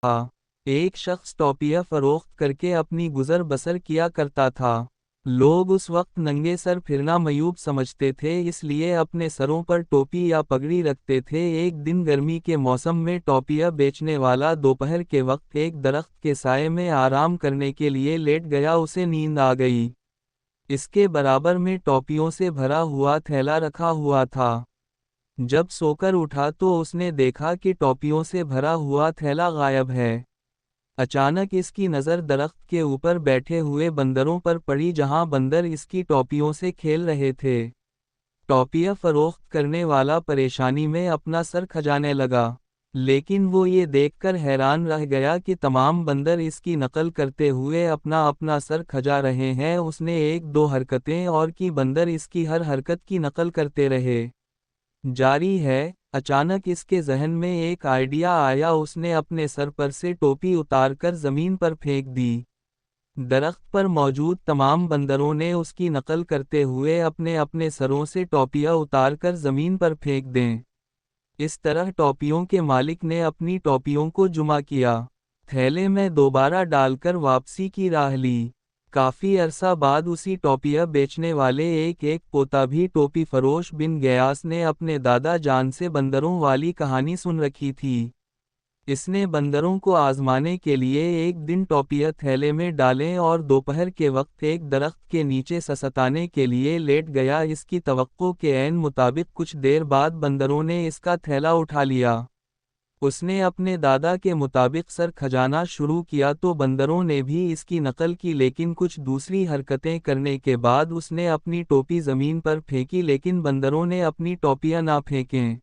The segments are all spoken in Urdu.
ایک شخص ٹوپیاں فروخت کرکے اپنی گزر بسر کیا کرتا تھا۔ لوگ اس وقت ننگے سر پھرنا معیوب سمجھتے تھے، اس لیے اپنے سروں پر ٹوپی یا پگڑی رکھتے تھے۔ ایک دن گرمی کے موسم میں ٹوپیاں بیچنے والا دوپہر کے وقت ایک درخت کے سائے میں آرام کرنے کے لیے لیٹ گیا، اسے نیند آ گئی۔ اس کے برابر میں ٹوپیوں سے بھرا ہوا تھیلا رکھا ہوا تھا۔ جب سو کر اٹھا تو اس نے دیکھا کہ ٹوپیوں سے بھرا ہوا تھیلا غائب ہے۔ اچانک اس کی نظر درخت کے اوپر بیٹھے ہوئے بندروں پر پڑی، جہاں بندر اس کی ٹوپیوں سے کھیل رہے تھے۔ ٹوپیاں فروخت کرنے والا پریشانی میں اپنا سر کھجانے لگا، لیکن وہ یہ دیکھ کر حیران رہ گیا کہ تمام بندر اس کی نقل کرتے ہوئے اپنا اپنا سر کھجا رہے ہیں۔ اس نے ایک دو حرکتیں اور کی، بندر اس کی ہر حرکت کی نقل کرتے رہے۔ جاری ہے۔ اچانک اس کے ذہن میں ایک آئیڈیا آیا، اس نے اپنے سر پر سے ٹوپی اتار کر زمین پر پھینک دی۔ درخت پر موجود تمام بندروں نے اس کی نقل کرتے ہوئے اپنے اپنے سروں سے ٹوپیاں اتار کر زمین پر پھینک دیں۔ اس طرح ٹوپیوں کے مالک نے اپنی ٹوپیوں کو جمع کیا، تھیلے میں دوبارہ ڈال کر واپسی کی راہ لی۔ کافی عرصہ بعد اسی ٹوپیاں بیچنے والے ایک پوتا بھی ٹوپی فروش بن گیاس نے اپنے دادا جان سے بندروں والی کہانی سن رکھی تھی۔ اس نے بندروں کو آزمانے کے لیے ایک دن ٹوپیاں تھیلے میں ڈالیں اور دوپہر کے وقت ایک درخت کے نیچے سستانے کے لیے لیٹ گیا۔ اس کی توقع کے عین مطابق کچھ دیر بعد بندروں نے اس کا تھیلا اٹھا لیا۔ اس نے اپنے دادا کے مطابق سر کھجانا شروع کیا تو بندروں نے بھی اس کی نقل کی، لیکن کچھ دوسری حرکتیں کرنے کے بعد اس نے اپنی ٹوپی زمین پر پھینکی، لیکن بندروں نے اپنی ٹوپیاں نہ پھینکیں۔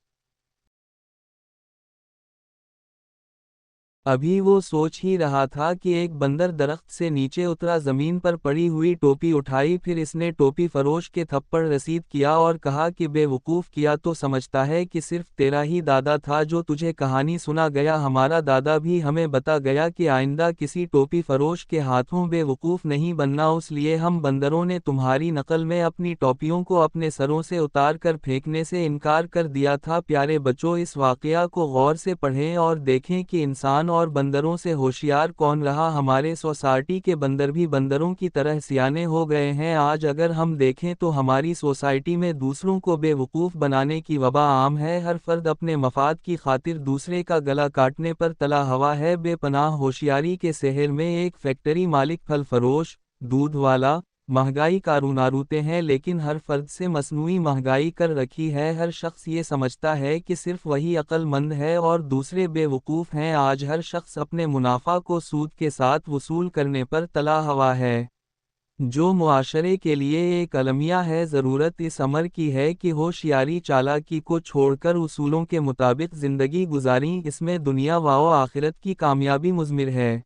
ابھی وہ سوچ ہی رہا تھا کہ ایک بندر درخت سے نیچے اترا، زمین پر پڑی ہوئی ٹوپی اٹھائی، پھر اس نے ٹوپی فروش کے تھپڑ رسید کیا اور کہا کہ بے وقوف، کیا تو سمجھتا ہے کہ صرف تیرا ہی دادا تھا جو تجھے کہانی سنا گیا؟ ہمارا دادا بھی ہمیں بتا گیا کہ آئندہ کسی ٹوپی فروش کے ہاتھوں بے وقوف نہیں بننا، اس لیے ہم بندروں نے تمہاری نقل میں اپنی ٹوپیوں کو اپنے سروں سے اتار کر پھینکنے سے انکار کر دیا تھا۔ پیارے بچوں، اس واقعہ کو غور سے پڑھیں اور دیکھیں کہ انسان اور بندروں سے ہوشیار کون رہا۔ ہمارے سوسائٹی کے بندر بھی بندروں کی طرح سیانے ہو گئے ہیں۔ آج اگر ہم دیکھیں تو ہماری سوسائٹی میں دوسروں کو بے وقوف بنانے کی وبا عام ہے۔ ہر فرد اپنے مفاد کی خاطر دوسرے کا گلا کاٹنے پر تلا ہوا ہے۔ بے پناہ ہوشیاری کے شہر میں ایک فیکٹری مالک، پھل فروش، دودھ والا، مہنگائی کاروناروتے ہیں، لیکن ہر فرد سے مصنوعی مہنگائی کر رکھی ہے۔ ہر شخص یہ سمجھتا ہے کہ صرف وہی عقل مند ہے اور دوسرے بے وقوف ہیں۔ آج ہر شخص اپنے منافع کو سود کے ساتھ وصول کرنے پر تلا ہوا ہے، جو معاشرے کے لیے ایک المیہ ہے۔ ضرورت اس امر کی ہے کہ ہوشیاری چالاکی کو چھوڑ کر اصولوں کے مطابق زندگی گزاریں، اس میں دنیا و آخرت کی کامیابی مضمر ہے۔